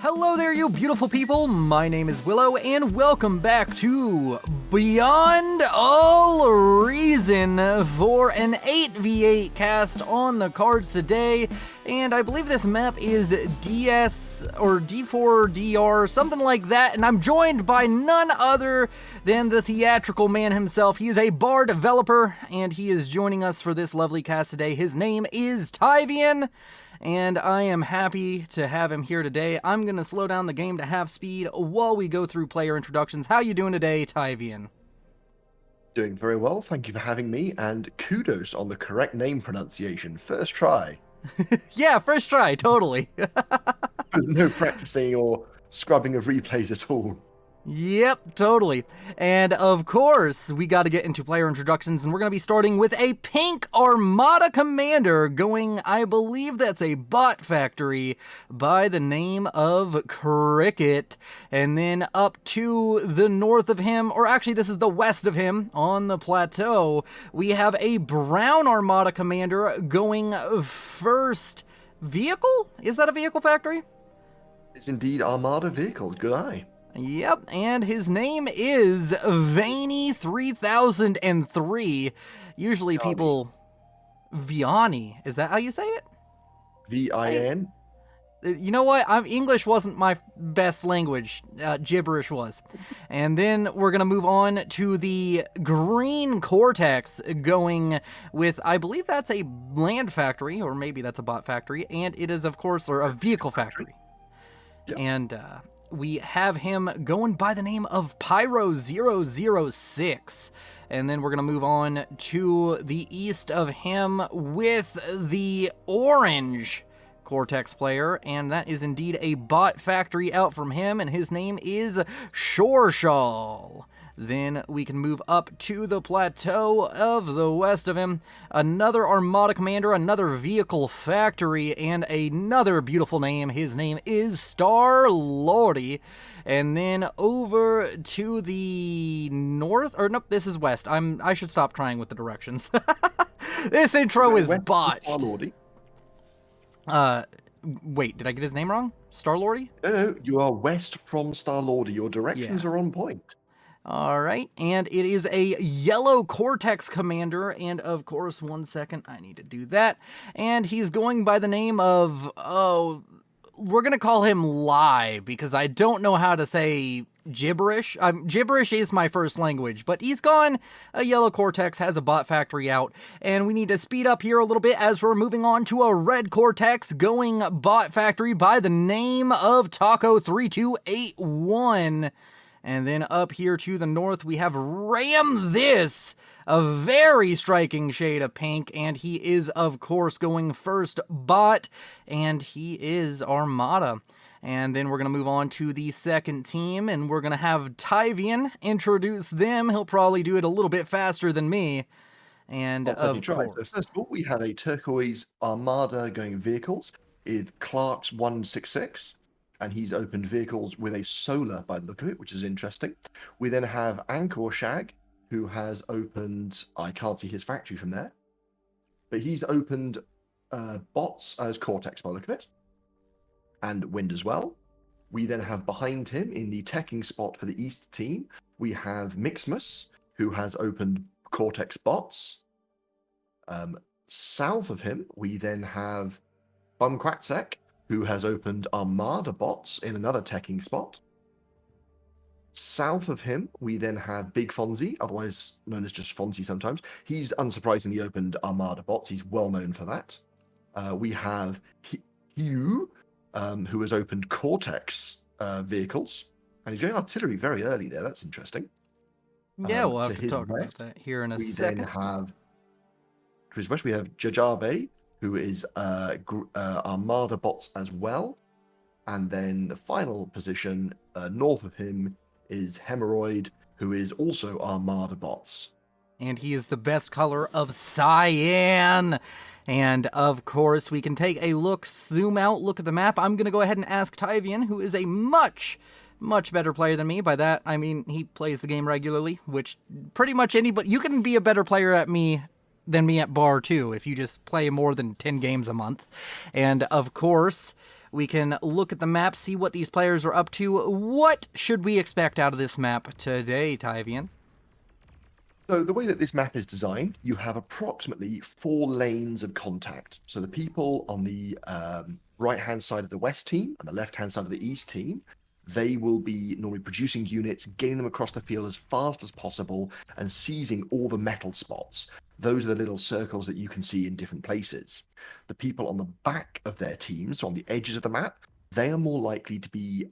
Hello there, you beautiful people. My name is Willow, and welcome back to Beyond All Reason for an 8v8 cast on the cards today. And I believe this map is DS or D4DR, something like that. And I'm joined by none other than the theatrical man himself. He is a bar developer, and he is joining us for this lovely cast today. His name is Teifion. And I am happy to have him here today. I'm going to slow down the game to half speed while we go through player introductions. How you doing today, Teifion? Doing very well, thank you for having me, and kudos on the correct name pronunciation. First try. Yeah, first try, totally. No practicing or scrubbing of replays at all. Yep, totally. And of course, we got to get into player introductions, and we're going to be starting with a pink Armada commander going, I believe that's a bot factory, by the name of Cricket. And then up to the north of him, or actually this is the west of him, on the plateau, we have a brown Armada commander going first. Vehicle? Is that a vehicle factory? It's indeed Armada vehicles, good eye. Yep, and his name is Veiny 3003. Usually people... Viani. Is that how you say it? V-I-N? You know what? English wasn't my best language. Gibberish was. And then we're going to move on to the green Cortex going with, I believe that's a land factory, or maybe that's a bot factory, and it is, of course, or a vehicle factory. Yep. And we have him going by the name of Pyro006. And then we're going to move on to the east of him with the orange Cortex player. And that is indeed a bot factory out from him. And his name is Shorshal. Then we can move up to the plateau of the west of him. Another Armada commander, another vehicle factory, and another beautiful name. His name is Star-Lordy. And then over to the north, or nope, this is west. I should stop trying with the directions. This intro is botched. Star-Lordy. Wait, did I get his name wrong? Star-Lordy? No, you are west from Star-Lordy. Your directions are on point. All right, and it is a yellow Cortex commander, and of course, one second, I need to do that, and he's going by the name of, we're going to call him Lie, because I don't know how to say gibberish. Gibberish is my first language, but he's gone. A yellow Cortex has a bot factory out, and we need to speed up here a little bit as we're moving on to a red Cortex going bot factory by the name of Taco3281. And then up here to the north, we have Ram This, a very striking shade of pink, and he is, of course, going first bot, and he is Armada. And then we're going to move on to the second team, and we're going to have Teifion introduce them. He'll probably do it a little bit faster than me. And of course. So first of all, we have a turquoise Armada going vehicles with Clark's 166. And he's opened vehicles with a solar by the look of it, which is interesting. We then have Angkor Shag, who has opened, I can't see his factory from there, but he's opened bots as Cortex by the look of it, and Wind as well. We then have behind him, in the teching spot for the East team, we have Mixmus, who has opened Cortex bots. South of him, we then have Bumquatsek, who has opened Armada bots in another teching spot. South of him, we then have Big Fonzie, otherwise known as just Fonzie sometimes. He's unsurprisingly opened Armada bots. He's well known for that. We have Hugh, who has opened Cortex vehicles. And he's going artillery very early there. That's interesting. Yeah, we'll have to talk about that here in a second. We then have, to his west, we have Jajabe, who is Armada bots as well. And then the final position north of him is Hemorrhoid, who is also Armada bots. And he is the best color of cyan. And of course, we can take a look, zoom out, look at the map. I'm going to go ahead and ask Teifion, who is a much better player than me. By that, I mean he plays the game regularly, which pretty much anybody, you can be a better player than me at bar too, if you just play more than 10 games a month. And of course, We can look at the map, see what these players are up to. What should we expect out of this map today, Teifion? So the way that this map is designed, you have approximately 4 lanes of contact. So the people on the right-hand side of the West team and the left-hand side of the East team, they will be normally producing units, getting them across the field as fast as possible, and seizing all the metal spots. Those are the little circles that you can see in different places. The people on the back of their teams, so on the edges of the map, they are more likely to be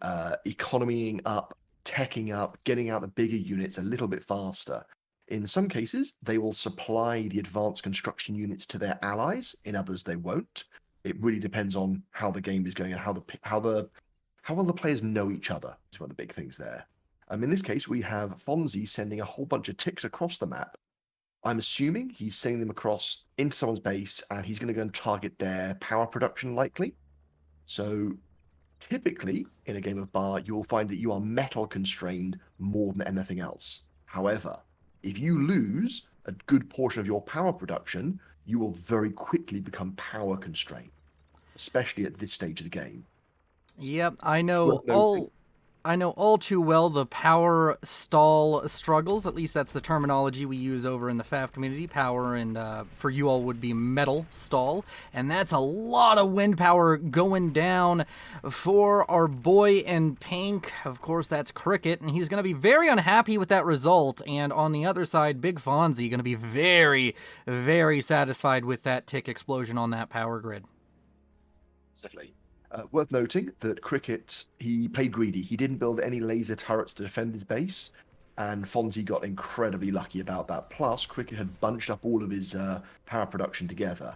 economying up, teching up, getting out the bigger units a little bit faster. In some cases, they will supply the advanced construction units to their allies. In others, they won't. It really depends on how the game is going and how well the players know each other. Is one of the big things there. In this case, we have Fonzie sending a whole bunch of ticks across the map. I'm assuming he's sending them across into someone's base, and he's going to go and target their power production, likely. So typically, in a game of Bar, you will find that you are metal constrained more than anything else. However, if you lose a good portion of your power production, you will very quickly become power constrained, especially at this stage of the game. Yep, It's worth noting. I know all too well the power stall struggles. At least that's the terminology we use over in the FAF community. Power and for you all would be metal stall. And that's a lot of wind power going down for our boy in pink. Of course, that's Cricket, and he's going to be very unhappy with that result. And on the other side, Big Fonzie going to be very, very satisfied with that tick explosion on that power grid. Definitely. Worth noting that Cricket, he played greedy. He didn't build any laser turrets to defend his base, and Fonzie got incredibly lucky about that. Plus, Cricket had bunched up all of his power production together.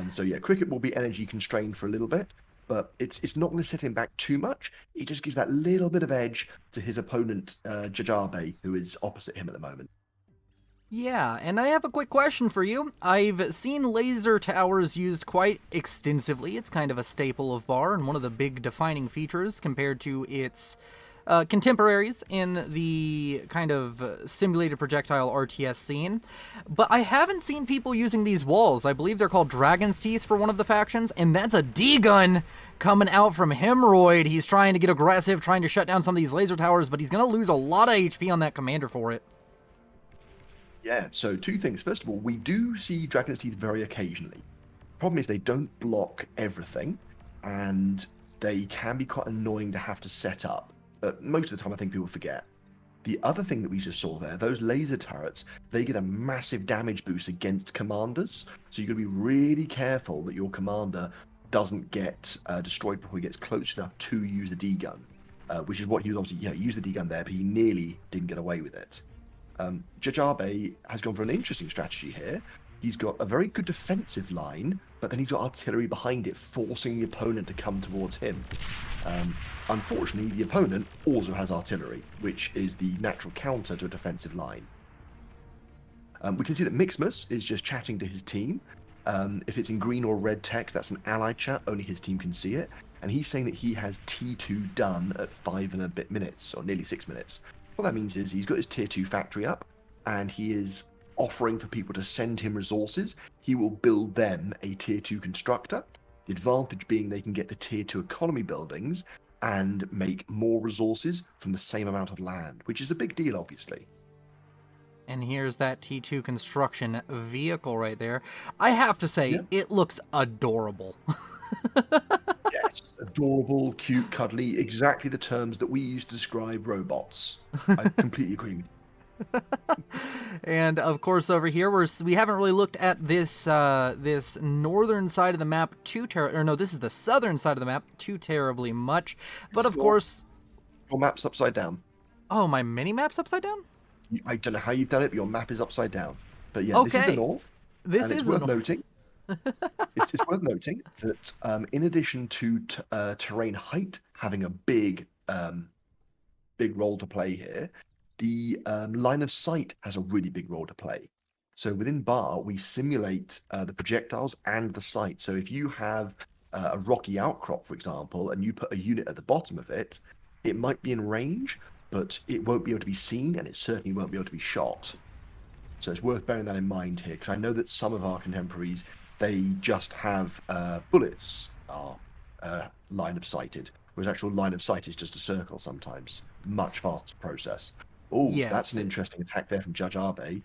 So yeah, Cricket will be energy constrained for a little bit, but it's not going to set him back too much. It just gives that little bit of edge to his opponent, Jajabe, who is opposite him at the moment. Yeah, and I have a quick question for you. I've seen laser towers used quite extensively. It's kind of a staple of Bar and one of the big defining features compared to its contemporaries in the kind of simulated projectile RTS scene. But I haven't seen people using these walls. I believe they're called Dragon's Teeth for one of the factions, and that's a D-gun coming out from Hemorrhoid. He's trying to get aggressive, trying to shut down some of these laser towers, but he's going to lose a lot of HP on that commander for it. Yeah, so 2 things. First of all, we do see Dragon's Teeth very occasionally. Problem is they don't block everything, and they can be quite annoying to have to set up. Most of the time, I think people forget. The other thing that we just saw there, those laser turrets, they get a massive damage boost against commanders, so you've got to be really careful that your commander doesn't get destroyed before he gets close enough to use the D-gun, which is what he was obviously, he used the D-gun there, but he nearly didn't get away with it. Jajabe has gone for an interesting strategy here. He's got a very good defensive line, but then he's got artillery behind it, forcing the opponent to come towards him. Unfortunately, the opponent also has artillery, which is the natural counter to a defensive line. We can see that Mixmus is just chatting to his team. If it's in green or red text, that's an allied chat, only his team can see it. And he's saying that he has T2 done at 5 and a bit minutes, or nearly 6 minutes. What that means is he's got his tier 2 factory up, and he is offering for people to send him resources. He will build them a tier 2 constructor. The advantage being they can get the tier 2 economy buildings and make more resources from the same amount of land, which is a big deal, obviously. And here's that T2 construction vehicle right there. I have to say, It looks adorable. Yes, adorable, cute, cuddly, exactly the terms that we use to describe robots. I completely agree with you. And of course, over here we haven't really looked at this this northern side of the map this is the southern side of the map too terribly much. But of course, your map's upside down. Oh, my mini map's upside down? I don't know how you've done it, but your map is upside down. But yeah, okay. This is the north. This is worth noting. It's worth noting that in addition to terrain height having a big role to play here, the line of sight has a really big role to play. So within Bar, we simulate the projectiles and the sight. So if you have a rocky outcrop, for example, and you put a unit at the bottom of it, it might be in range, but it won't be able to be seen, and it certainly won't be able to be shot. So it's worth bearing that in mind here, because I know that some of our contemporaries, they just have bullets are line of sighted, whereas actual line of sight is just a circle sometimes. Much faster process. Oh, that's Yes. an interesting attack there from Judge Abe.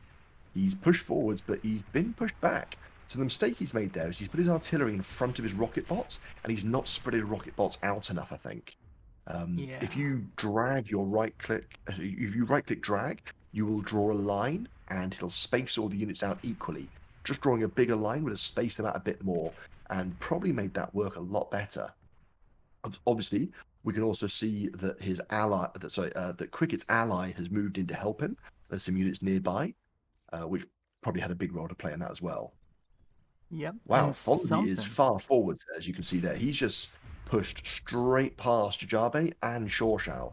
He's pushed forwards, but he's been pushed back. So the mistake he's made there is he's put his artillery in front of his rocket bots, and he's not spread his rocket bots out enough, I think. Yeah. If you drag your right click, if you right click drag, you will draw a line and it'll space all the units out equally. Just drawing a bigger line would have spaced them out a bit more and probably made that work a lot better. Obviously, we can also see that his ally, that Cricket's ally has moved in to help him. There's some units nearby, which probably had a big role to play in that as well. Yep. Wow, And Fonzie is something. far forwards, as you can see there. He's just pushed straight past Jajabe and Shorshao.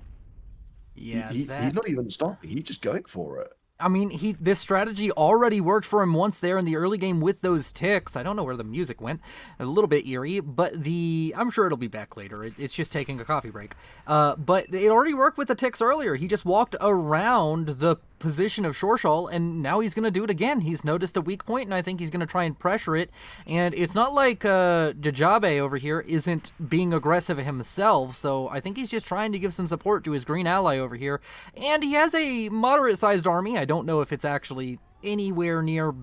Yeah, He's that. not even stopping. He's just going for it. I mean, this strategy already worked for him once there in the early game with those ticks. I don't know where the music went. A little bit eerie, but I'm sure it'll be back later. It's just taking a coffee break. But it already worked with the ticks earlier. He just walked around the position of Shorshal, and now he's going to do it again. He's noticed a weak point, and I think he's going to try and pressure it. And it's not like Jajabe over here isn't being aggressive himself, so I think he's just trying to give some support to his green ally over here. And he has a moderate-sized army. I don't know if it's actually anywhere near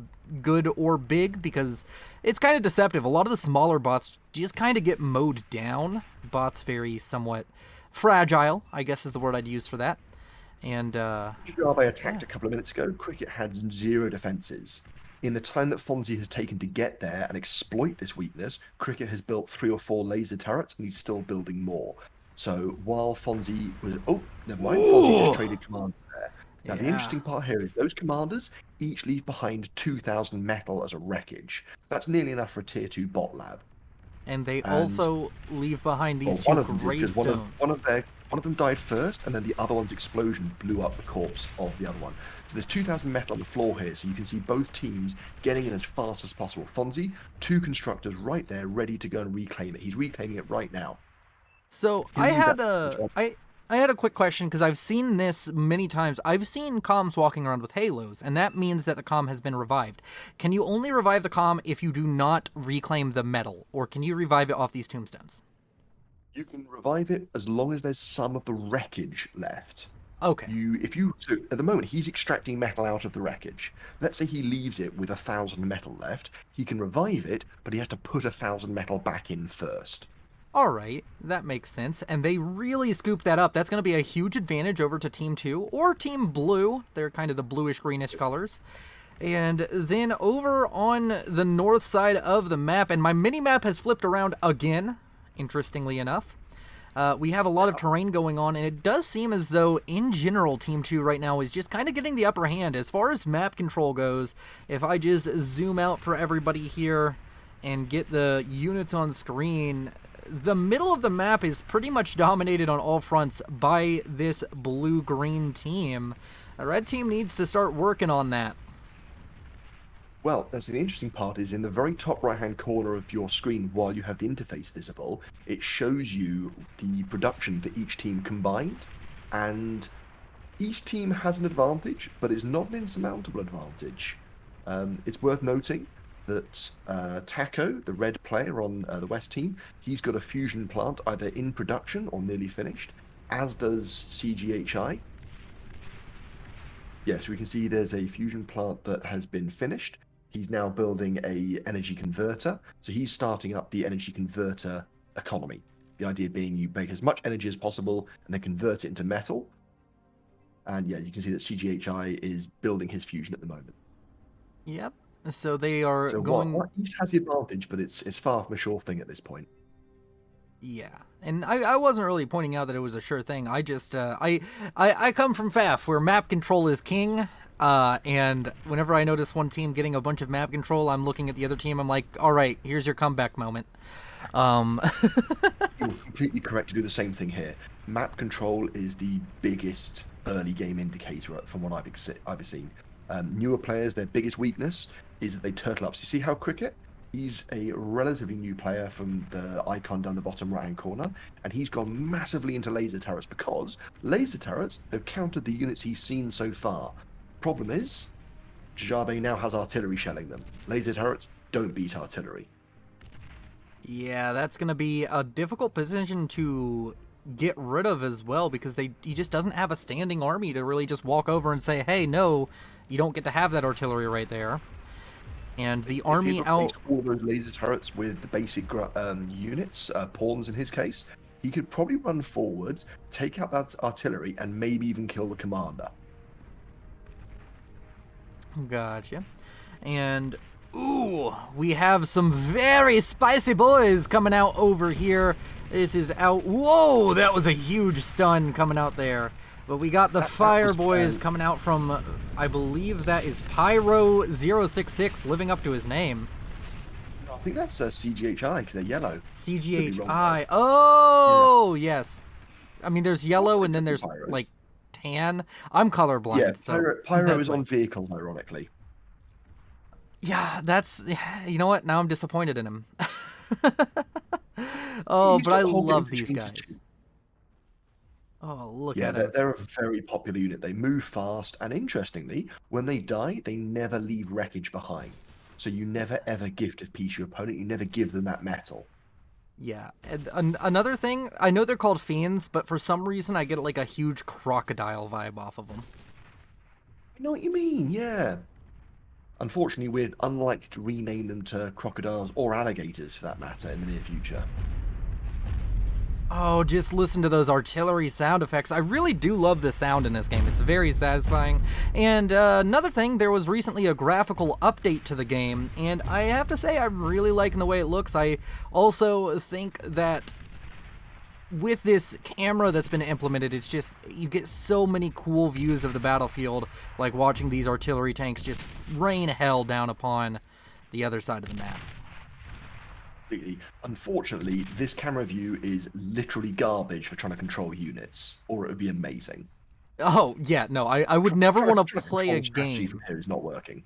good or big, because it's kind of deceptive. A lot of the smaller bots just kind of get mowed down. Bots very somewhat fragile, I guess is the word I'd use for that. And Jajabe attacked a couple of minutes ago. Cricket had 0 defenses. In the time that Fonzie has taken to get there and exploit this weakness, Cricket has built 3 or 4 laser turrets, and he's still building more. So while Fonzie was... Oh, never mind. Fonzie just traded commanders there. Now, the interesting part here is those commanders each leave behind 2,000 metal as a wreckage. That's nearly enough for a tier 2 bot lab. And they also leave behind these Well, two one of them did, because gravestones. one of them died first, and then the other one's explosion blew up the corpse of the other one. So there's 2,000 metal on the floor here, so you can see both teams getting in as fast as possible. Fonzie, 2 constructors right there, ready to go and reclaim it. He's reclaiming it right now. So I had a quick question, because I've seen this many times. I've seen comms walking around with halos, and that means that the comm has been revived. Can you only revive the comm if you do not reclaim the metal, or can you revive it off these tombstones? You can revive it as long as there's some of the wreckage left. Okay. So at the moment he's extracting metal out of the wreckage. Let's say he leaves it with 1,000 metal left. He can revive it, but he has to put 1,000 metal back in first. All right, that makes sense. And they really scoop that up. That's going to be a huge advantage over to Team 2 or Team Blue. They're kind of the bluish-greenish colors. And then over on the north side of the map, and my mini-map has flipped around again, interestingly enough. We have a lot of terrain going on, and it does seem as though, in general, Team 2 right now is just kind of getting the upper hand. As far as map control goes, if I just zoom out for everybody here and get the units on screen, the middle of the map is pretty much dominated on all fronts by this blue-green team. The red team needs to start working on that. Well, that's the interesting part is in the very top right-hand corner of your screen, while you have the interface visible, it shows you the production for each team combined, and each team has an advantage, but it's not an insurmountable advantage. It's worth noting that Taco, the red player on the West team, he's got a fusion plant either in production or nearly finished, as does CGHI. Yes, we can see there's a fusion plant that has been finished. He's now building a energy converter, so he's starting up the energy converter economy. The idea being you make as much energy as possible and then convert it into metal. And yeah, you can see that CGHI is building his fusion at the moment. Yep. So they are So going... what East has the advantage, but it's far from a sure thing at this point. Yeah, and I wasn't really pointing out that it was a sure thing. I just, I come from FAF, where map control is king, and whenever I notice one team getting a bunch of map control, I'm looking at the other team, I'm like, all right, here's your comeback moment. You're completely correct to do the same thing here. Map control is the biggest early game indicator from what I've seen. Newer players, their biggest weakness is that they turtle up. So you see how Cricket? He's a relatively new player from the icon down the bottom right-hand corner, and he's gone massively into laser turrets because laser turrets have countered the units he's seen so far. Problem is, Jajabe now has artillery shelling them. Laser turrets don't beat artillery. Yeah, that's going to be a difficult position to get rid of as well, because he just doesn't have a standing army to really just walk over and say, hey, no, you don't get to have that artillery right there. And the If he army replaced out... all those laser turrets with the basic units, pawns in his case, he could probably run forwards, take out that artillery, and maybe even kill the commander. Gotcha. And, ooh, we have some very spicy boys coming out over here. This is out... Whoa, that was a huge stun coming out there. But we got the fire boys coming out from, I believe that is Pyro066, living up to his name. I think that's CGHI, because they're yellow. CGHI. Oh, yeah. Yes. I mean, there's yellow and then there's, Pyro. like, tan. I'm colorblind, Yeah, so... Pyro is on vehicles, ironically. Yeah, that's... You know what? Now I'm disappointed in him. Oh, but I love these guys. Oh, look at him. They're a very popular unit. They move fast, and interestingly, when they die, they never leave wreckage behind. So you never ever gift a piece your opponent. You never give them that metal. Yeah, and another thing, I know they're called fiends, but for some reason I get like a huge crocodile vibe off of them. I know what you mean, yeah. Unfortunately, we're unlikely to rename them to crocodiles or alligators, for that matter, in the near future. Oh, just listen to those artillery sound effects. I really do love the sound in this game. It's very satisfying. And another thing, there was recently a graphical update to the game, and I have to say I'm really liking the way it looks. I also think that with this camera that's been implemented, it's just, you get so many cool views of the battlefield, like watching these artillery tanks just rain hell down upon the other side of the map. Unfortunately, this camera view is literally garbage for trying to control units, or it would be amazing. Oh, yeah, no, I would never want to play a game. From here is not working.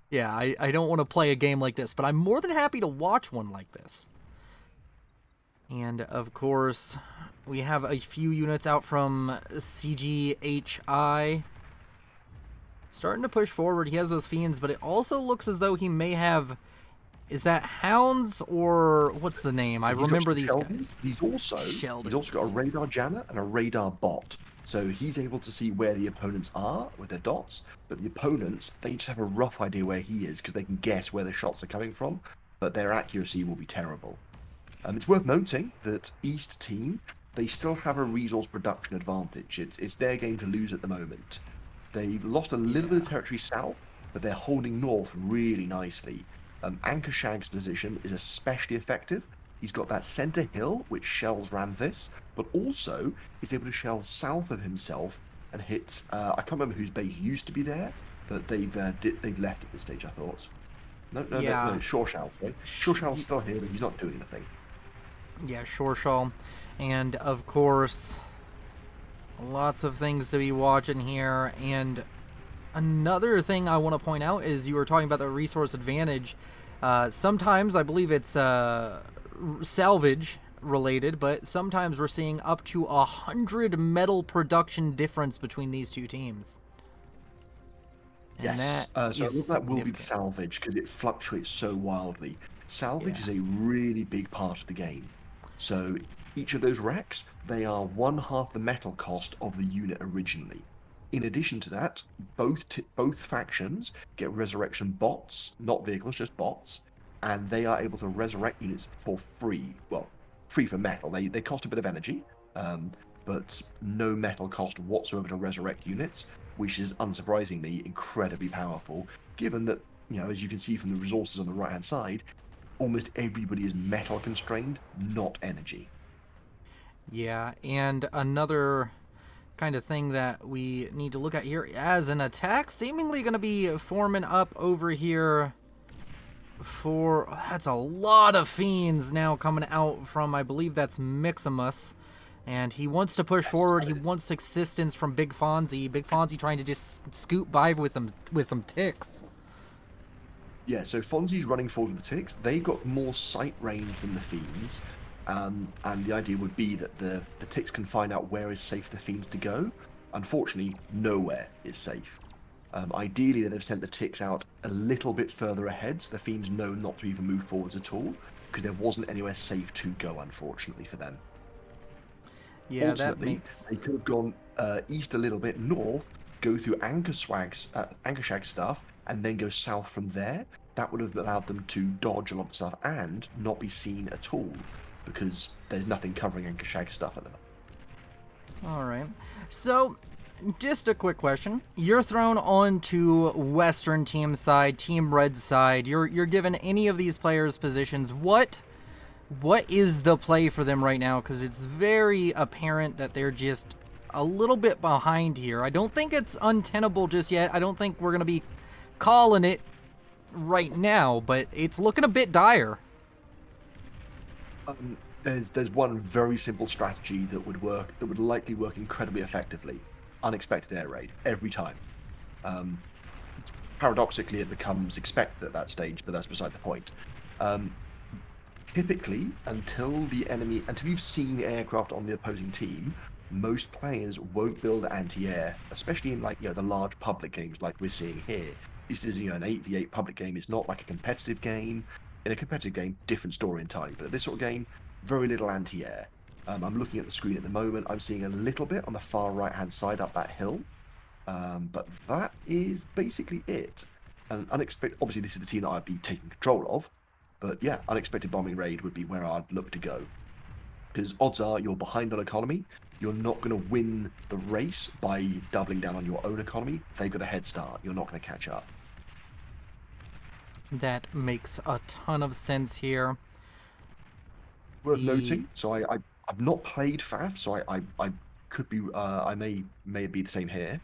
Yeah, I don't want to play a game like this, but I'm more than happy to watch one like this. And, of course, we have a few units out from CGHI. Starting to push forward. He has those fiends, but it also looks as though he may have... Is that hounds, or what's the name? I remember these guys. He's also got a radar jammer and a radar bot. So he's able to see where the opponents are with their dots, but the opponents, they just have a rough idea where he is because they can guess where the shots are coming from, but their accuracy will be terrible. It's worth noting that East team, they still have a resource production advantage. It's their game to lose at the moment. They've lost a little bit of territory south, but they're holding north really nicely. Anchor Shag's position is especially effective. He's got that center hill, which shells Ramthis, but also is able to shell south of himself and hit... I can't remember whose base used to be there, but they've left at this stage, I thought. No, Shorshal. Right? Shorshal's still here, but he's not doing anything. Yeah, Shorshal. And, of course, lots of things to be watching here. And another thing I want to point out is you were talking about the resource advantage. Sometimes, I believe it's salvage related, but sometimes we're seeing up to 100 metal production difference between these two teams. And yes, so that will be the salvage because it fluctuates so wildly. Salvage is a really big part of the game. So each of those wrecks, they are 1/2 the metal cost of the unit originally. In addition to that, both factions get resurrection bots, not vehicles, just bots, and they are able to resurrect units for free. Well, free for metal. They cost a bit of energy, but no metal cost whatsoever to resurrect units, which is unsurprisingly incredibly powerful, given that, as you can see from the resources on the right-hand side, almost everybody is metal constrained, not energy. Yeah, and another kind of thing that we need to look at here as an attack, seemingly going to be forming up over here for... That's a lot of fiends now coming out from, I believe that's Miximus. And he wants to push forward. He wants assistance from Big Fonzie. Big Fonzie trying to just scoot by with some ticks. Yeah, so Fonzie's running forward with the ticks. They've got more sight range than the fiends. And the idea would be that the ticks can find out where is safe for the fiends to go. Unfortunately, nowhere is safe. Ideally, they'd have sent the ticks out a little bit further ahead, so the fiends know not to even move forwards at all. because there wasn't anywhere safe to go, unfortunately, for them. Yeah, that Ultimately, makes... they could have gone east a little bit, north, go through Anchor Shag stuff, and then go south from there. That would have allowed them to dodge a lot of stuff and not be seen at all, because there's nothing covering Anchor Shag stuff at the moment. All right. So, just a quick question. You're thrown onto Western team side, Team Red side. You're given any of these players' positions. What is the play for them right now? Because it's very apparent that they're just a little bit behind here. I don't think it's untenable just yet. I don't think we're going to be calling it right now, but it's looking a bit dire. There's one very simple strategy that would work, that would likely work incredibly effectively. Unexpected air raid, every time. Paradoxically, it becomes expected at that stage, but that's beside the point. Typically, until you've seen aircraft on the opposing team, most players won't build anti-air, especially in the large public games like we're seeing here. This is an 8v8 public game. It's not like a competitive game. In a competitive game, different story entirely. But at this sort of game, very little anti-air. I'm looking at the screen at the moment. I'm seeing a little bit on the far right-hand side up that hill. But that is basically it. And obviously, this is the team that I'd be taking control of. But yeah, unexpected bombing raid would be where I'd look to go. Because odds are you're behind on economy. You're not going to win the race by doubling down on your own economy. They've got a head start. You're not going to catch up. That makes a ton of sense here. Worth noting. So I've not played FAF, so I could be I may be the same here.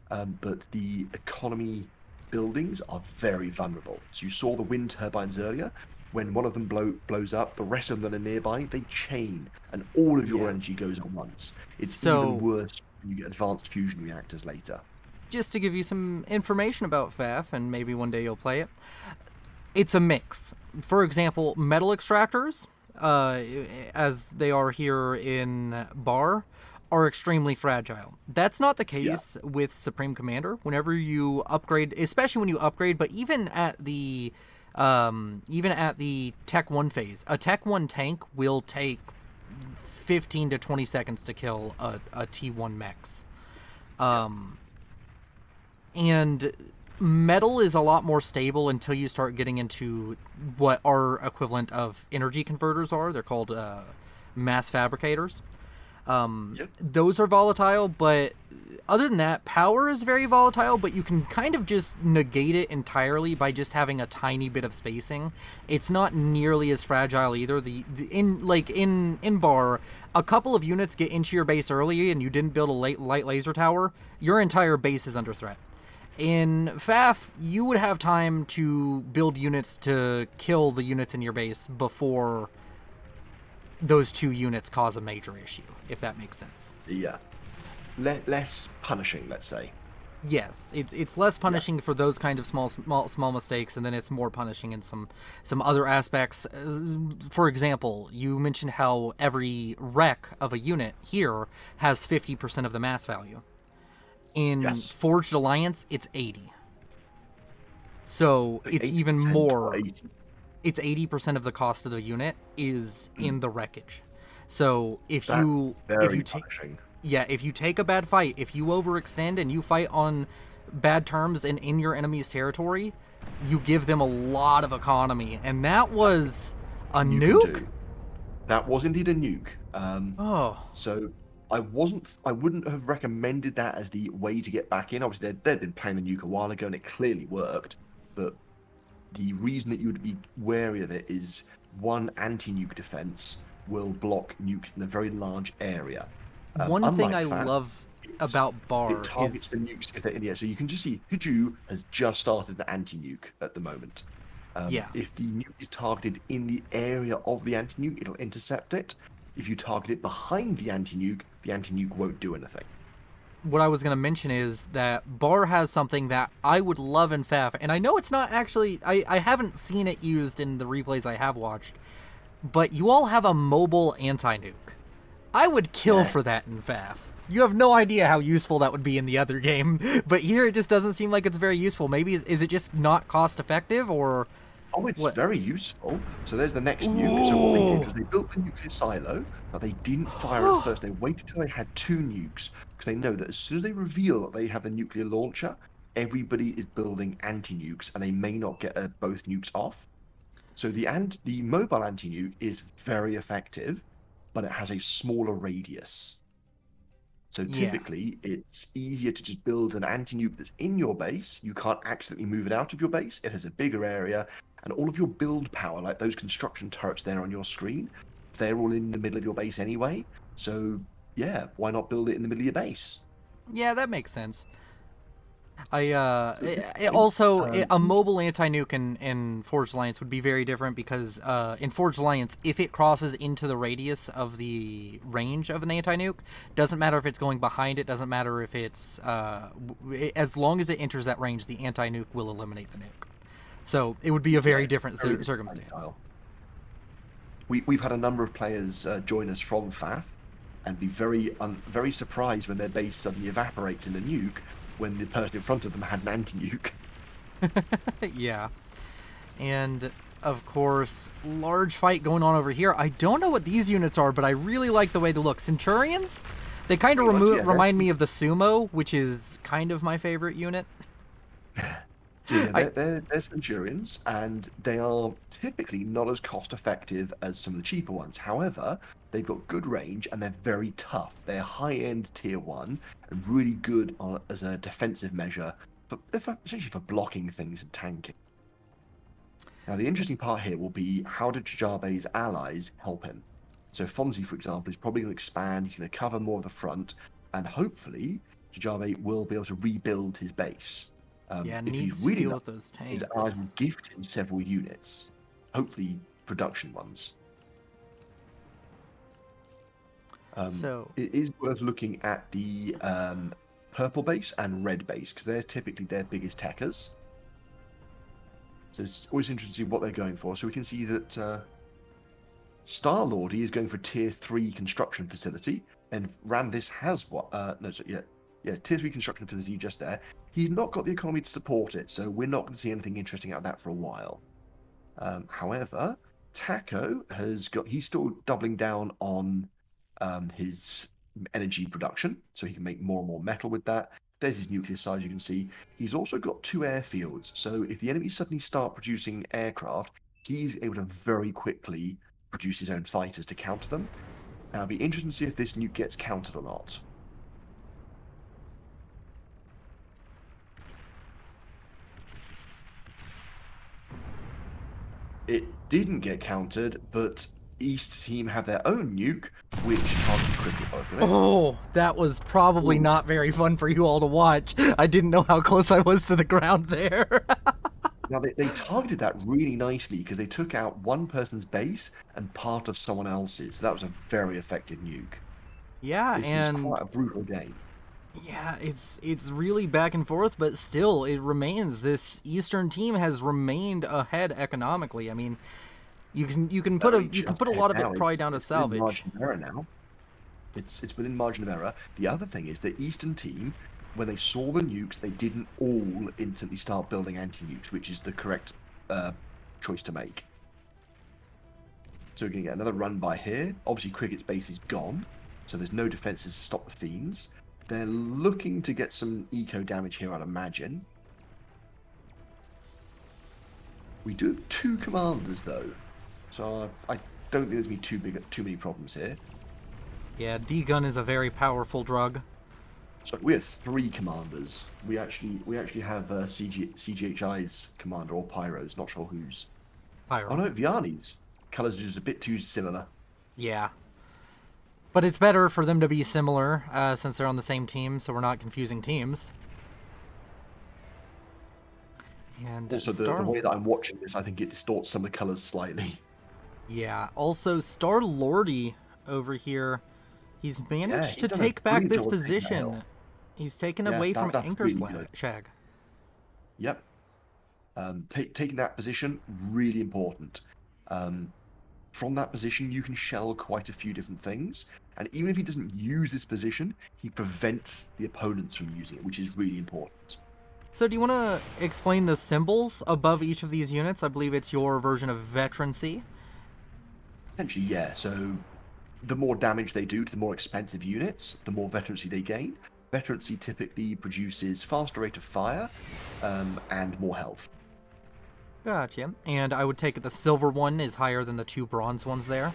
But the economy buildings are very vulnerable. So you saw the wind turbines earlier. When one of them blows up, the rest of them that are nearby, they chain, and all of your energy goes at once. It's even worse when you get advanced fusion reactors later. Just to give you some information about FAF, and maybe one day you'll play it, it's a mix. For example, metal extractors, as they are here in Bar, are extremely fragile. That's not the case with Supreme Commander. Whenever you upgrade, especially when you upgrade, but even at the Tech 1 phase, a Tech 1 tank will take 15 to 20 seconds to kill a T1 mechs. And metal is a lot more stable until you start getting into what our equivalent of energy converters are. They're called mass fabricators. Those are volatile, but other than that, power is very volatile, but you can kind of just negate it entirely by just having a tiny bit of spacing. It's not nearly as fragile either. In Bar, a couple of units get into your base early and you didn't build a light laser tower, your entire base is under threat. In FAF, you would have time to build units to kill the units in your base before those two units cause a major issue, if that makes sense. Yeah. Less punishing, let's say. Yes, it's less punishing for those kind of small mistakes, and then it's more punishing in some other aspects. For example, you mentioned how every wreck of a unit here has 50% of the mass value. In Forged Alliance, it's 80. So it's even more. It's 80% of the cost of the unit is in the wreckage. So if you take a bad fight, if you overextend and you fight on bad terms and in your enemy's territory, you give them a lot of economy, and that was a nuke. That was indeed a nuke. So I wouldn't have recommended that as the way to get back in. Obviously, they'd been playing the nuke a while ago, and it clearly worked. But the reason that you would be wary of it is one anti-nuke defense will block nuke in a very large area. One thing I love about Bar it targets the nukes if they're in the air. So you can just see Hiju has just started the anti-nuke at the moment. If the nuke is targeted in the area of the anti-nuke, it'll intercept it. If you target it behind the anti-nuke won't do anything. What I was going to mention is that Bar has something that I would love in FAF, and I know it's not actually... I haven't seen it used in the replays I have watched, but you all have a mobile anti-nuke. I would kill for that in FAF. You have no idea how useful that would be in the other game, but here it just doesn't seem like it's very useful. Maybe, is it just not cost-effective, or... Oh, it's What? very useful. So there's the next nuke. So what they did Ooh. was they built the nuclear silo, but they didn't fire it first. They waited till they had 2 nukes because they know that as soon as they reveal that they have the nuclear launcher, everybody is building anti-nukes and they may not get both nukes off. So the mobile anti-nuke is very effective, but it has a smaller radius. So Yeah. typically, it's easier to just build an anti-nuke that's in your base. You can't accidentally move it out of your base. It has a bigger area, and all of your build power, like those construction turrets there on your screen, they're all in the middle of your base anyway. So yeah, why not build it in the middle of your base? Yeah, that makes sense. I So the it thing, also a mobile anti-nuke in Forged Alliance would be very different because in Forged Alliance, if it crosses into the radius of the range of an anti-nuke, doesn't matter if it's going behind it, doesn't matter if it's as long as it enters that range, the anti-nuke will eliminate the nuke. So it would be a yeah, very different very different circumstance. style. We've had a number of players join us from FAF and be very surprised when their base suddenly evaporates in a nuke when the person in front of them had an anti-nuke. Yeah. And of course, large fight going on over here. I don't know what these units are, but I really like the way they look. Centurions? They kind of Pretty much, yeah, remind me of the Sumo, which is kind of my favorite unit. So yeah, I they're Centurions, and they are typically not as cost effective as some of the cheaper ones. However, they've got good range and they're very tough. They're high end tier 1 and really good as a defensive measure, essentially for blocking things and tanking. Now, the interesting part here will be how do Jajabe's allies help him? So Fonzie, for example, is probably going to expand. He's going to cover more of the front, and hopefully Jajabe will be able to rebuild his base. yeah, If he's needs to really deal lucky, with those his allies tanks. will gift him several units, hopefully production ones. So, It is worth looking at the purple base and red base because they're typically their biggest techers. So it's always interesting to see what they're going for. So we can see that Star-Lord is going for tier 3 construction facility, and Randis has what? No, so yeah, tier 3 construction facility just there. He's not got the economy to support it, so we're not going to see anything interesting out of that for a while. However, Taco he's still doubling down on his energy production, so he can make more and more metal with that. There's his nuclear size, you can see. He's also got 2 airfields, so if the enemy suddenly start producing aircraft, he's able to very quickly produce his own fighters to counter them. Now, it'll be interesting to see if this nuke gets countered or not. It didn't get countered, but East team have their own nuke, which targeted Cricket by the way. oh, that was probably Ooh. not very fun for you all to watch. I didn't know how close I was to the ground there. Now, they targeted that really nicely because they took out one person's base and part of someone else's. So that was a very effective nuke. Yeah, This is and quite a brutal game. yeah, it's really back and forth, but still, it remains this Eastern team has remained ahead economically. I mean, you can put Just a ahead lot of now. it probably down to It's within salvage. margin of error now. It's within margin of error. The other thing is the Eastern team, when they saw the nukes, they didn't all instantly start building anti-nukes, which is the correct choice to make. So we're going to get another run by here. Obviously, Cricket's base is gone, so there's no defenses to stop the fiends. They're looking to get some eco damage here, I'd imagine. We do have 2 commanders, though, so I don't think there's going to be too many problems here. Yeah, D-gun is a very powerful drug. So we have 3 commanders. We actually have CGHI's commander or Pyro's, not sure whose. Pyro. Oh no, Vianney's. Colors are just a bit too similar. Yeah. But it's better for them to be similar since they're on the same team, so we're not confusing teams. And Also, the way that I'm watching this, I think it distorts some of the colors slightly. Yeah. Also, Star-Lordy over here, he's managed he's to done a take back brilliant this job of taking that position. hill. He's taken Yeah, away from that's Anchor really good. Shag. Yep. Taking that position, really important. From that position, you can shell quite a few different things. And even if he doesn't use this position, he prevents the opponents from using it, which is really important. So do you want to explain the symbols above each of these units? I believe it's your version of veterancy. Essentially, yeah. So the more damage they do to the more expensive units, the more veterancy they gain. Veterancy typically produces faster rate of fire and more health. Gotcha. And I would take it the silver one is higher than the 2 bronze ones there.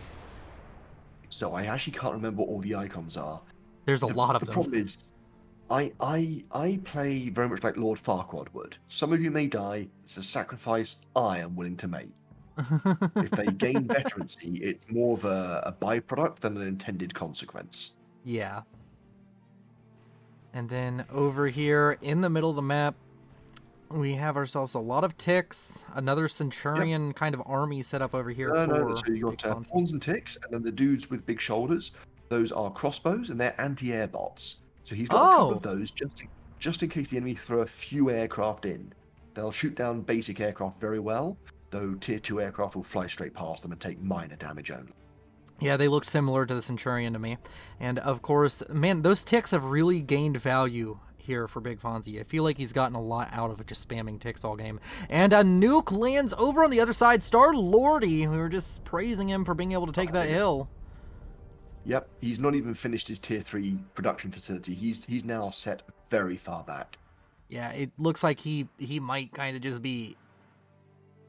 So I actually can't remember what all the icons are. There's a lot of The them. problem is, I play very much like Lord Farquaad would. Some of you may die. It's a sacrifice I am willing to make. If they gain veterancy, it's more of a byproduct than an intended consequence. Yeah. And then over here in the middle of the map, we have ourselves a lot of ticks, another centurion kind of army set up over here No. for So you big got Fonzie. pawns and ticks, and then the dudes with big shoulders. Those are crossbows, and they're anti-air bots. So he's got a couple Oh, of those just in case the enemy throw a few aircraft in. They'll shoot down basic aircraft very well, though tier 2 aircraft will fly straight past them and take minor damage only. yeah, they look similar to the centurion to me. And of course, man, those ticks have really gained value here for Big Fonzie. I feel like he's gotten a lot out of it just spamming ticks all game. And a nuke lands over on the other side. Star Lordy, we were just praising him for being able to take that hill. Yep, he's not even finished his tier 3 production facility. He's now set very far back. Yeah, it looks like he might kind of just be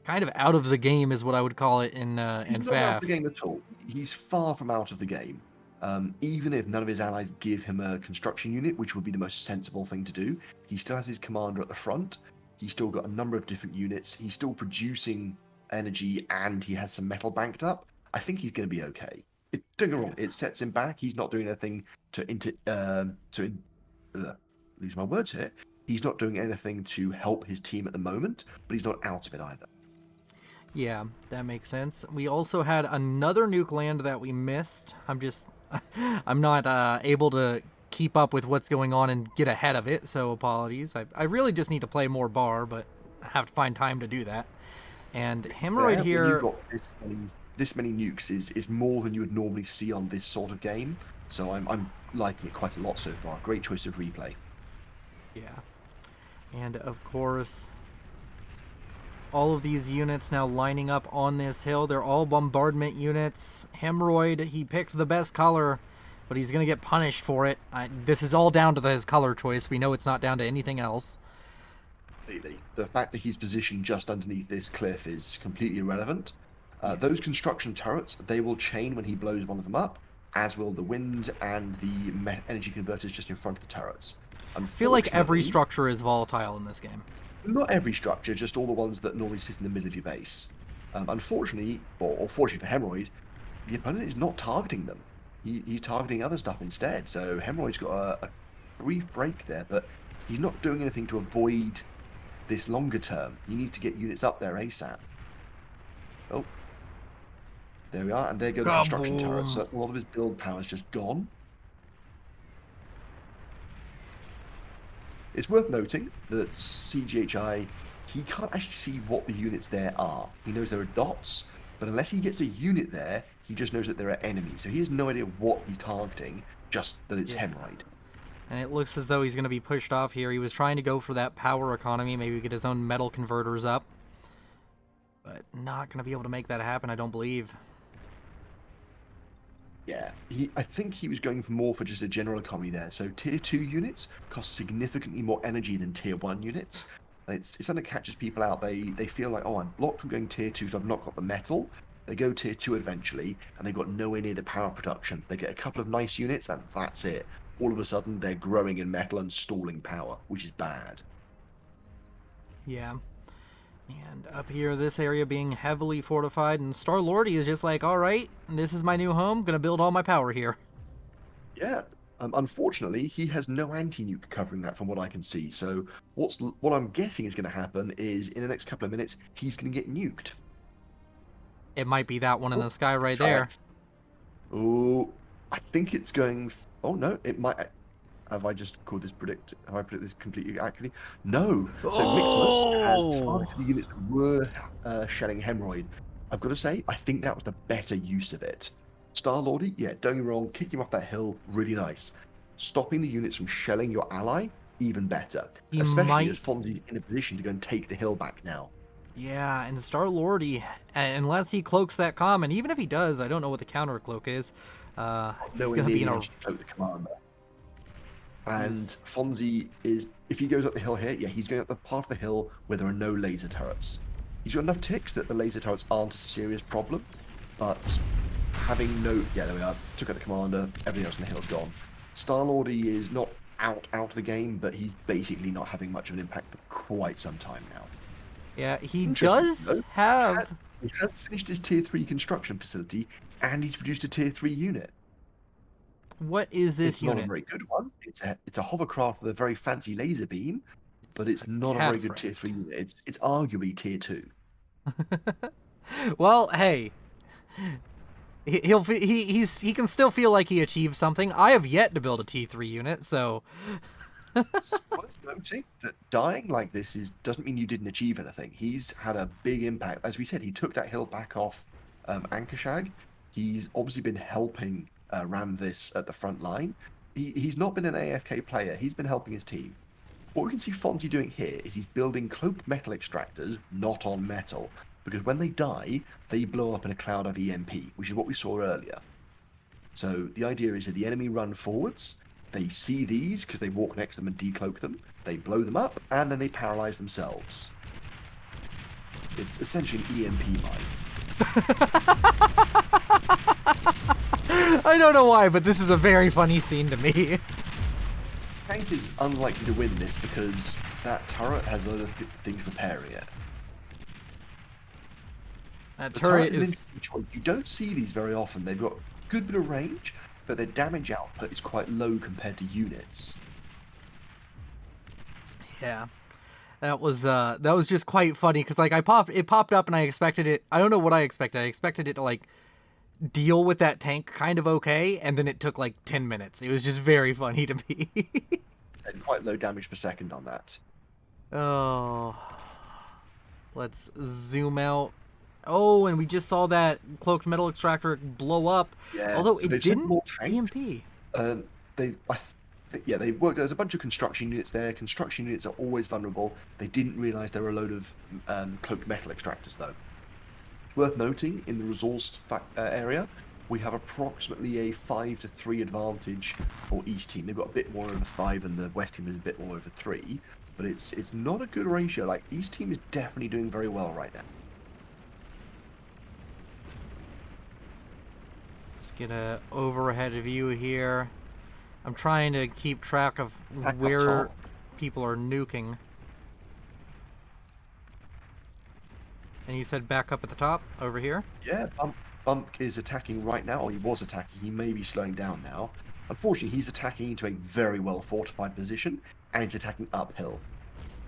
kind of out of the game is what I would call it in He's in not out of the FAF. game at all. He's far from out of the game. Even if none of his allies give him a construction unit, which would be the most sensible thing to do, he still has his commander at the front. He's still got a number of different units. He's still producing energy, and he has some metal banked up. I think he's going to be okay. Don't get me wrong, it sets him back. He's not doing anything lose my words here. He's not doing anything to help his team at the moment, but he's not out of it either. Yeah, that makes sense. We also had another nuke land that we missed. I'm not able to keep up with what's going on and get ahead of it, so apologies. I really just need to play more bar, but I have to find time to do that. And Hemorrhoid When here... you've got this many nukes is more than you would normally see on this sort of game. So I'm liking it quite a lot so far. Great choice of replay. Yeah. And of course, all of these units now lining up on this hill. They're all bombardment units. Hemorrhoid, he picked the best color, but he's going to get punished for it. This is all down to his color choice. We know it's not down to anything else. Completely. The fact that he's positioned just underneath this cliff is completely irrelevant. Yes. Those construction turrets, they will chain when he blows one of them up, as will the wind and the energy converters just in front of the turrets. I feel like every Unfortunately, structure is volatile in this game. not every structure, just all the ones that normally sit in the middle of your base. Unfortunately, or fortunately for Hemorrhoid, the opponent is not targeting them. He's targeting other stuff instead. So Hemorrhoid's got a brief break there, but he's not doing anything to avoid this longer term. You need to get units up there ASAP. Oh, there we are, and there go the construction turrets. So a lot of his build power is just gone. It's worth noting that CGHI, he can't actually see what the units there are. He knows there are dots, but unless he gets a unit there, he just knows that there are enemies. So he has no idea what he's targeting, just that it's Hemorrhoid. And it looks as though he's going to be pushed off here. He was trying to go for that power economy, maybe get his own metal converters up. But not going to be able to make that happen, I don't believe. Yeah, I think he was going for just a general economy there. So tier 2 units cost significantly more energy than tier 1 units. And it's something that catches people out. They feel like, oh, I'm blocked from going tier 2, so I've not got the metal. They go tier 2 eventually, and they've got nowhere near the power production. They get a couple of nice units, and that's it. All of a sudden, they're growing in metal and stalling power, which is bad. Yeah. And up here, this area being heavily fortified, and Star-Lordy is just like, all right, this is my new home, gonna build all my power here. Yeah. Unfortunately, he has no anti-nuke covering that from what I can see. So what I'm guessing is going to happen is in the next couple of minutes, he's going to get nuked. It might be that one in the sky right there. Oh, I think it's going... Oh, no, it might... Have I just called this Have I predicted this completely accurately? No. So Mixmus has targeted the units that were shelling Hemorrhoid. I've got to say, I think that was the better use of it. Star-Lordy, yeah, don't get me wrong, kicking him off that hill, really nice. Stopping the units from shelling your ally, even better. He Especially as might. Fonzie's in a position to go and take the hill back now. Yeah, and Star-Lord, unless he cloaks that comm, and even if he does, I don't know what the counter cloak is. He's Nowhere going to near be in the a... edge to cloak the commander. And He's... Fonzie is, if he goes up the hill here, yeah, he's going up the part of the hill where there are no laser turrets. He's got enough ticks that the laser turrets aren't a serious problem, but having no, yeah, there we are, took out the commander, everything else on the hill's gone. Star-Lord is not out of the game, but he's basically not having much of an impact for quite some time now. Yeah, he Interesting, does though, have... he has finished his tier 3 construction facility, and he's produced a tier 3 unit. What is this It's unit? not a very good one. It's a hovercraft with a very fancy laser beam, but it's a not a very good Cadfract. tier 3 unit. It's arguably tier 2. Well, hey, he can still feel like he achieved something. I have yet to build a T3 unit, so It's worth noting that dying like this doesn't mean you didn't achieve anything. He's had a big impact. As we said, he took that hill back off Ankershag. He's obviously been helping ram this at the front line. He's not been an AFK player. He's been helping his team. What we can see Fonzie doing here is he's building cloaked metal extractors, not on metal, because when they die, they blow up in a cloud of EMP, which is what we saw earlier. So the idea is that the enemy run forwards, they see these because they walk next to them and decloak them, they blow them up, and then they paralyze themselves. It's essentially an EMP mine. I don't know why, but this is a very funny scene to me. Tank is unlikely to win this because that turret has a lot of things repairing it. That The turret an is... interesting choice. You don't see these very often. They've got a good bit of range, but their damage output is quite low compared to units. Yeah. That was just quite funny because like it popped up and I expected it. I don't know what I expected. I expected it to like deal with that tank kind of okay, and then it took like 10 minutes. It was just very funny to me. And quite low damage per second on that. Oh. Let's zoom out. Oh, and we just saw that cloaked metal extractor blow up. Yeah, Although so it they've sent didn't more tanks. EMP. They worked. There's a bunch of construction units there. Construction units are always vulnerable. They didn't realise there were a load of cloaked metal extractors, though. Worth noting, in the resource area, we have approximately a 5-3 advantage for East team. They've got a bit more over 5, and the West team is a bit more over 3. But it's not a good ratio. Like, East team is definitely doing very well right now. Let's get a overhead view here. I'm trying to keep track of where people are nuking. And you said back up at the top, over here? Yeah, Bump is attacking right now, or he was attacking. He may be slowing down now. Unfortunately, he's attacking into a very well fortified position, and he's attacking uphill.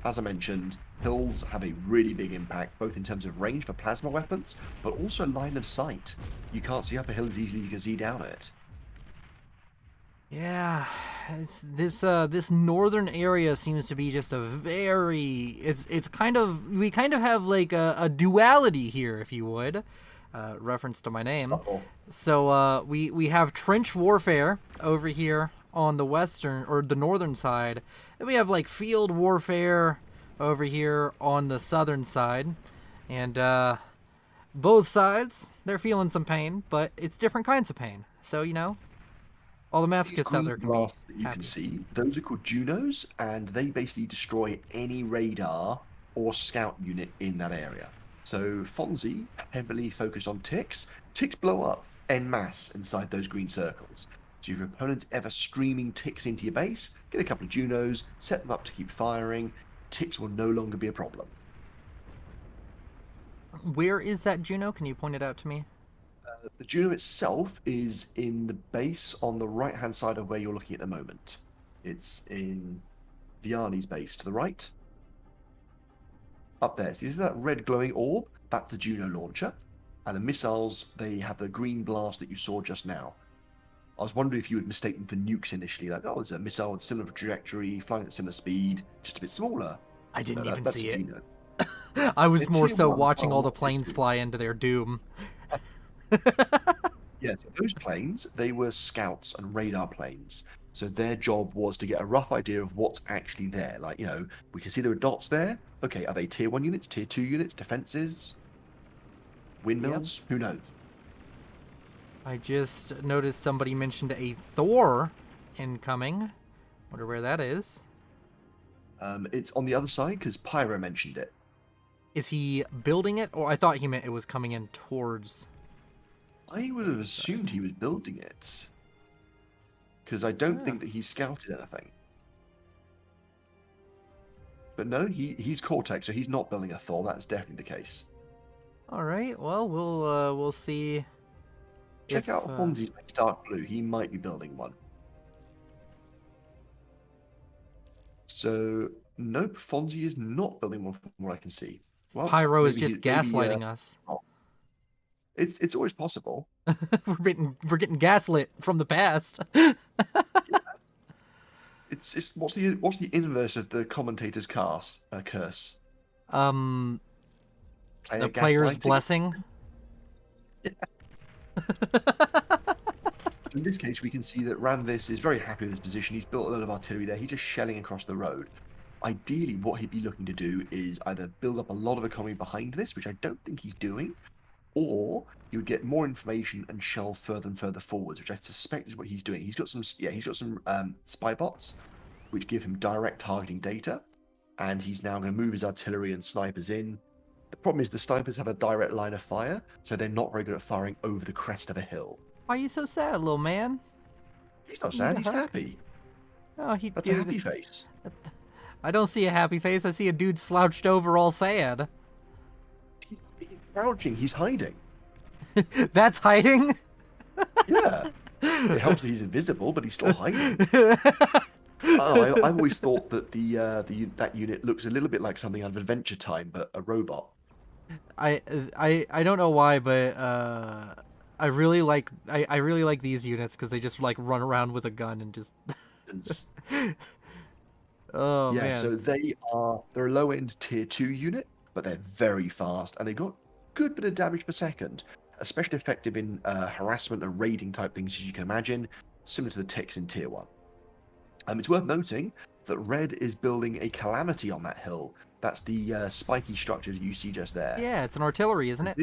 As I mentioned, hills have a really big impact, both in terms of range for plasma weapons, but also line of sight. You can't see up a hill as easily as you can see down it. Yeah, this northern area seems to be just a very it's kind of we kind of have like a duality here, if you would, reference to my name. Subtle. So we have trench warfare over here on the western or the northern side, and we have like field warfare over here on the southern side, and both sides they're feeling some pain, but it's different kinds of pain. So you know. All the masochists out there can be that you can see, those are called Junos, and they basically destroy any radar or scout unit in that area. So Fonzie heavily focused on ticks. Ticks blow up en masse inside those green circles. So if your opponent's ever streaming ticks into your base, get a couple of Junos, set them up to keep firing. Ticks will no longer be a problem. Where is that Juno? Can you point it out to me? The Juno itself is in the base on the right-hand side of where you're looking at the moment. It's in Vianney's base to the right. Up there. So is that red glowing orb? That's the Juno launcher. And the missiles, they have the green blast that you saw just now. I was wondering if you would mistake them for nukes initially. Like, oh, there's a missile with similar trajectory, flying at similar speed, just a bit smaller. I didn't even that's see it. Juno. I was It's more tier so one, watching all the tier planes two. fly into their doom. Yeah, those planes, they were scouts and radar planes. So their job was to get a rough idea of what's actually there. Like, we can see there are dots there. Okay, are they tier 1 units, tier 2 units, defenses, Yep. windmills? Who knows? I just noticed somebody mentioned a Thor incoming. Wonder where that is. It's on the other side because Pyro mentioned it. Is he building it? Or I thought he meant it was coming in towards... I would have assumed he was building it. Because I don't think that he's scouted anything. But no, he's Cortex, so he's not building a Thor. That's definitely the case. All right. Well, we'll see. Check out Fonzie's dark blue. He might be building one. So, nope, Fonzie is not building one from what I can see. Well, Pyro is just gaslighting us. Oh. It's always possible. we're getting gaslit from the past. It's what's the inverse of the commentator's curse? The player's blessing. Yeah. In this case, we can see that Ramvis is very happy with his position. He's built a lot of artillery there. He's just shelling across the road. Ideally, what he'd be looking to do is either build up a lot of economy behind this, which I don't think he's doing, or he would get more information and shell further and further forwards, which I suspect is what he's doing. He's got some spy bots, which give him direct targeting data, and he's now going to move his artillery and snipers in. The problem is the snipers have a direct line of fire, so they're not very good at firing over the crest of a hill. Why are you so sad, little man? He's not sad, he's happy. Oh, That's a happy face. I don't see a happy face. I see a dude slouched over all sad. He's crouching, he's hiding. That's hiding? Yeah. It helps that he's invisible, but he's still hiding. I've always thought that that unit looks a little bit like something out of Adventure Time, but a robot. I don't know why, but I really like these units because they just like run around with a gun and just. Oh yeah, man. So they're a low end tier 2 unit, but they're very fast and they've got good bit of damage per second, especially effective in harassment and raiding type things, as you can imagine, similar to the ticks in tier 1. It's worth noting that Red is building a Calamity on that hill. That's the spiky structure that you see just there. Yeah, it's an artillery, isn't it?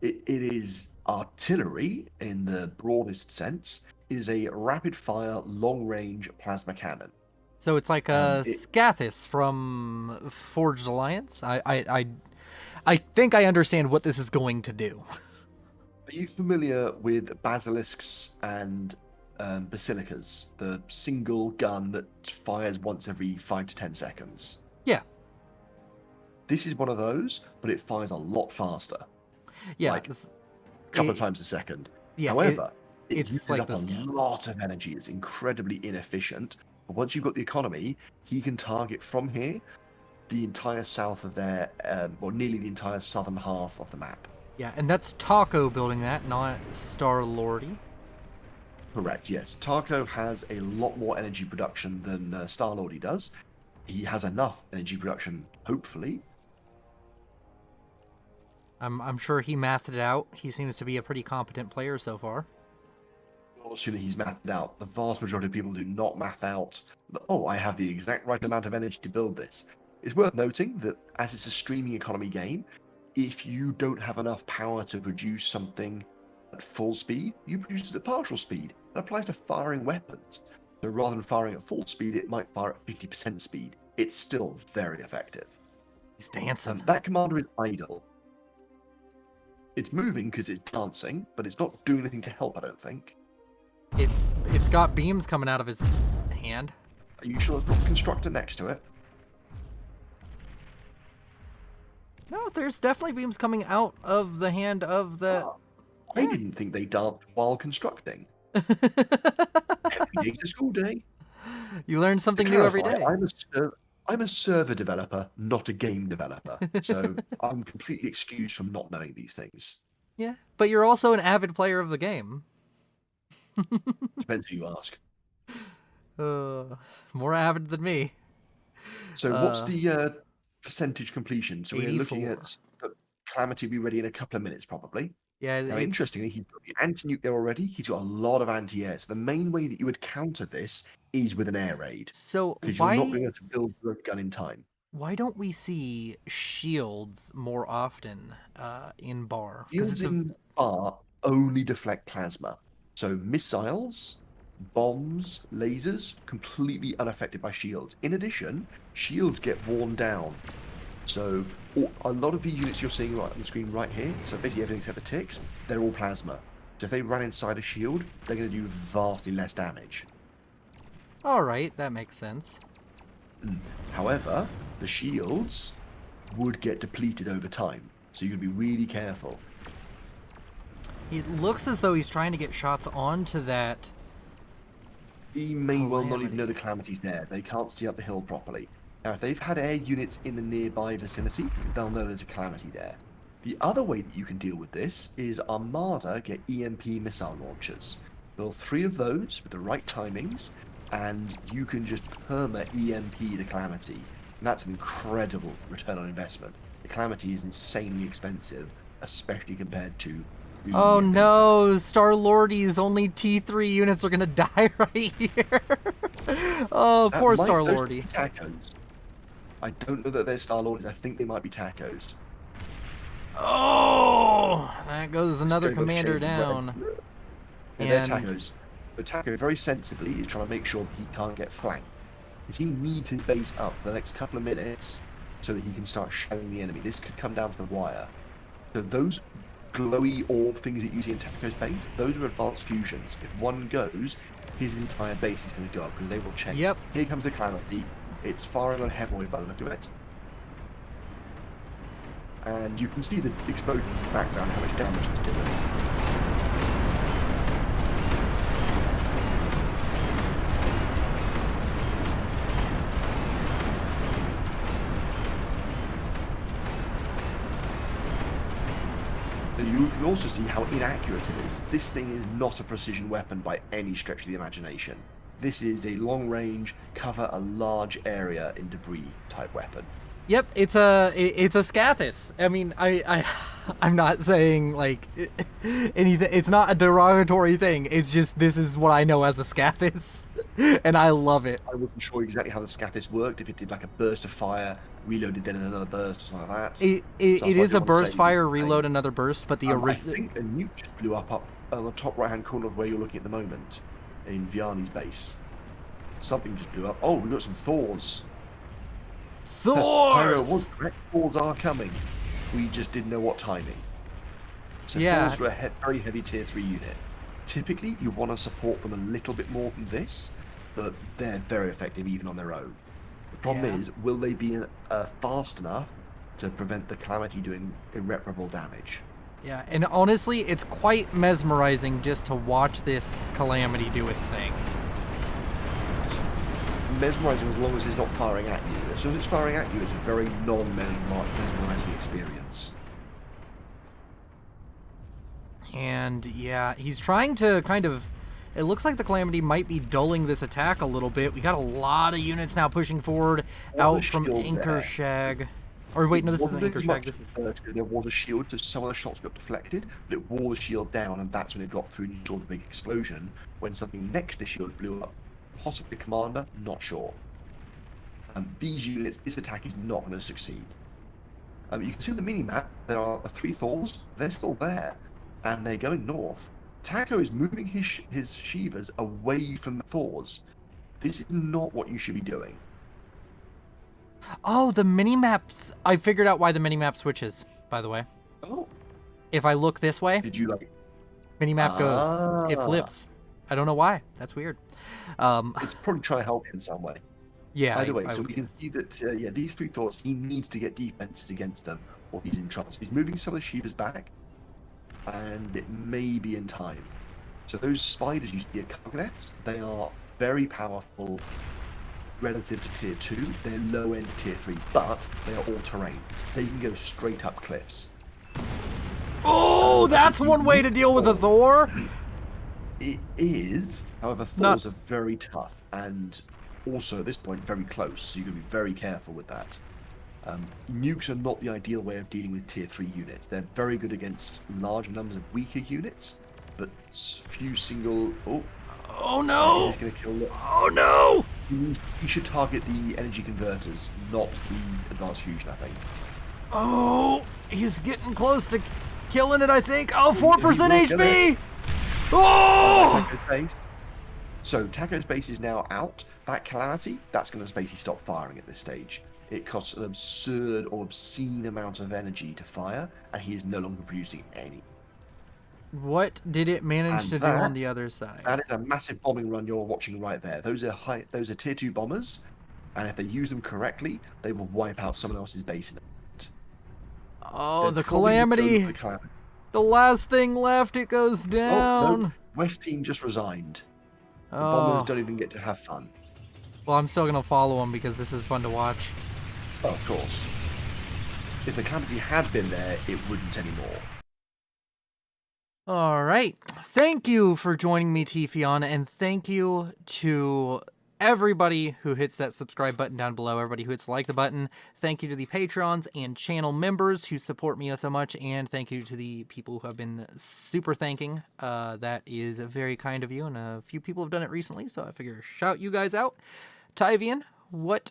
It is artillery in the broadest sense. It is a rapid-fire, long-range plasma cannon. So it's like a Scathis from Forged Alliance. I think I understand what this is going to do. Are you familiar with basilisks and basilicas? The single gun that fires once every 5 to 10 seconds. Yeah. This is one of those, but it fires a lot faster. Yeah. Like a couple of times a second. Yeah, However, it it's uses like up a lot of energy. It's incredibly inefficient. But once you've got the economy, he can target from here the entire south of their, or nearly the entire southern half of the map. Yeah, and that's Taco building that, not Star-Lordy. Correct, yes. Taco has a lot more energy production than Star-Lordy does. He has enough energy production, hopefully. I'm sure he mathed it out. He seems to be a pretty competent player so far. I'll assume that he's mathed it out. The vast majority of people do not math out that, oh, I have the exact right amount of energy to build this. It's worth noting that as it's a streaming economy game, if you don't have enough power to produce something at full speed, you produce it at partial speed. That applies to firing weapons. So rather than firing at full speed, it might fire at 50% speed. It's still very effective. He's dancing. That commander is idle. It's moving because it's dancing, but it's not doing anything to help, I don't think. It's got beams coming out of his hand. Are you sure it's got a constructor next to it? No, there's definitely beams coming out of the hand of the... I didn't think they danced while constructing. Every day's a school day. You learn something new every day. I'm a server developer, not a game developer. So I'm completely excused from not knowing these things. Yeah, but you're also an avid player of the game. Depends who you ask. More avid than me. So what's the percentage completion? So 84. we're looking at the Calamity will be ready in a couple of minutes, probably. Yeah, Now, it's interestingly, he's got the anti-nuke there already. He's got a lot of anti-air. So the main way that you would counter this is with an air raid, so because you're not going to why be able to build your own gun in time. why don't we see shields more often in bar? Because Shields it's a in bar only deflect plasma. So missiles, bombs, lasers, completely unaffected by shields. In addition, shields get worn down. So a lot of the units you're seeing right on the screen right here, so basically everything except the ticks, they're all plasma. So if they run inside a shield, they're going to do vastly less damage. all right. That makes sense. However, the shields would get depleted over time. So you'd be really careful. It looks as though he's trying to get shots onto that. He may well not even know Calamity. the Calamity's there. They can't see up the hill properly. Now, if they've had air units in the nearby vicinity, they'll know there's a Calamity there. The other way that you can deal with this is Armada get EMP missile launchers. Build 3 of those with the right timings, and you can just perma-EMP the Calamity. And that's an incredible return on investment. The Calamity is insanely expensive, especially compared to Oh EMP. no, Star-Lord's only T3 units are gonna die right here. Oh, poor Those Star-Lordy. might be tacos. I don't know that they're Star-Lords. I think they might be tacos. Oh, that goes another Let's go commander check. down. Yeah, they're And tacos. But Taco very sensibly is trying to make sure that he can't get flanked. Because he needs his base up for the next couple of minutes so that he can start shelling the enemy. This could come down to the wire. So those glowy orb things that you see in Taco's base, those are advanced fusions. If one goes, his entire base is going to go up because they will change. Yep. Here comes the Calamity. It's firing on heavily by the look of it. And you can see the explosions in the background, how much damage it's doing. You can also see how inaccurate it is. This thing is not a precision weapon by any stretch of the imagination. This is a long range, cover a large area in debris type weapon. yep, it's a Scathis. I mean, I'm not saying like anything. It's not a derogatory thing. It's just this is what I know as a Scathis, and I love it. I wasn't sure exactly how the Scathis worked, if it did like a burst of fire, reloaded then another burst or something like that. It is a burst fire, reload, another burst, but the I original. think a nuke just blew up on the top right hand corner of where you're looking at the moment, in Vianney's base. Something just blew up. Oh, we've got some Thors. Pyro was Thors. correct. Thors are coming. We just didn't know what timing. So Yeah. Thors are a very heavy tier 3 unit. Typically, you want to support them a little bit more than this, but they're very effective even on their own. The problem Yeah. is, will they be fast enough to prevent the Calamity doing irreparable damage? Yeah, and honestly, it's quite mesmerizing just to watch this Calamity do its thing. It's mesmerizing as long as it's not firing at you. As soon as it's firing at you, it's a very non-mesmerizing experience. And yeah, he's trying to kind of. It looks like the Calamity might be dulling this attack a little bit. We got a lot of units now pushing forward Well, out the from shield Anchor there. Shag. Or wait, no, this isn't Wasn't Anchor as Shag. much This is. at first, 'cause there was a shield, so some of the shots got deflected, but it wore the shield down, and that's when it got through and you saw the big explosion, when something next to the shield blew up. Possibly Commander, not sure. These units, this attack is not going to succeed. You can see on the mini-map, there are 3 Thors, they're still there, and they're going north. Taco is moving his Shivas away from the Thors. This is not what you should be doing. Oh, the mini maps. I figured out why the mini map switches. By the way, Oh, if I look this way, did you like? mini map goes. It Ah. flips. I don't know why. That's weird. It's probably trying to help in some way. Yeah. Either way, I so would we can guess. see that, yeah, these 3 Thors, he needs to get defenses against them, or he's in trouble. So he's moving some of the Shivas back, and it may be in time. So those spiders you see at Cognets, they are very powerful relative to tier 2. They're low end tier 3, but they are all terrain. They can go straight up cliffs. Oh, that's one way to deal with a Thor. It is, however, Not- Thors are very tough, and also at this point very close, so you've got to be very careful with that. Nukes are not the ideal way of dealing with tier 3 units. They're very good against large numbers of weaker units, but few single... Oh is no! this going to kill... Oh no! He should target the energy converters, not the advanced fusion, I think. Oh, he's getting close to killing it, I think. Oh, 4% HP! Oh! Taco's base. So Taco's base is now out. That Calamity, that's going to basically stop firing at this stage. It costs an absurd or obscene amount of energy to fire, and he is no longer producing any. What did it manage And to do on the other side? That is a massive bombing run you're watching right there. Those are tier 2 bombers, and if they use them correctly, they will wipe out someone else's base in it. Oh, the Calamity. The last thing left, it goes down. Oh, no. West team just resigned. The bombers don't even get to have fun. Well, I'm still going to follow them because this is fun to watch. Oh, of course. If the Calamity had been there, it wouldn't anymore. All right. Thank you for joining me, Teifion, and thank you to everybody who hits that subscribe button down below, everybody who hits like the button. Thank you to the Patrons and channel members who support me so much, and thank you to the people who have been super thanking. That is very kind of you, and a few people have done it recently, so I figure shout you guys out. Teifion, would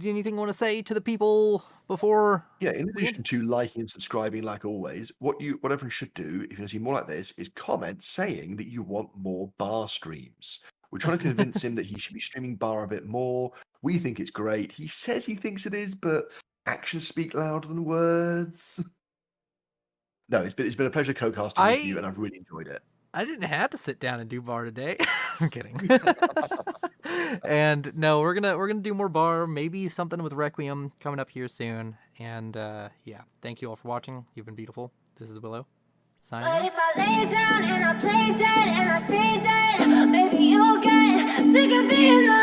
anything you want to say to the people before? Yeah, in addition to liking and subscribing, like always, what everyone should do, if you want to see more like this, is comment saying that you want more bar streams. We're trying to convince him that he should be streaming bar a bit more. We think it's great. He says he thinks it is, but actions speak louder than words. No, it's been a pleasure co-casting with you, and I've really enjoyed it. I didn't have to sit down and do bar today. I'm kidding. And no, we're gonna do more bar, maybe something with Requiem coming up here soon. And yeah, thank you all for watching. You've been beautiful. This is Willow. Signing off. But if I lay down and I play dead and I stay dead, maybe you'll get sick of being the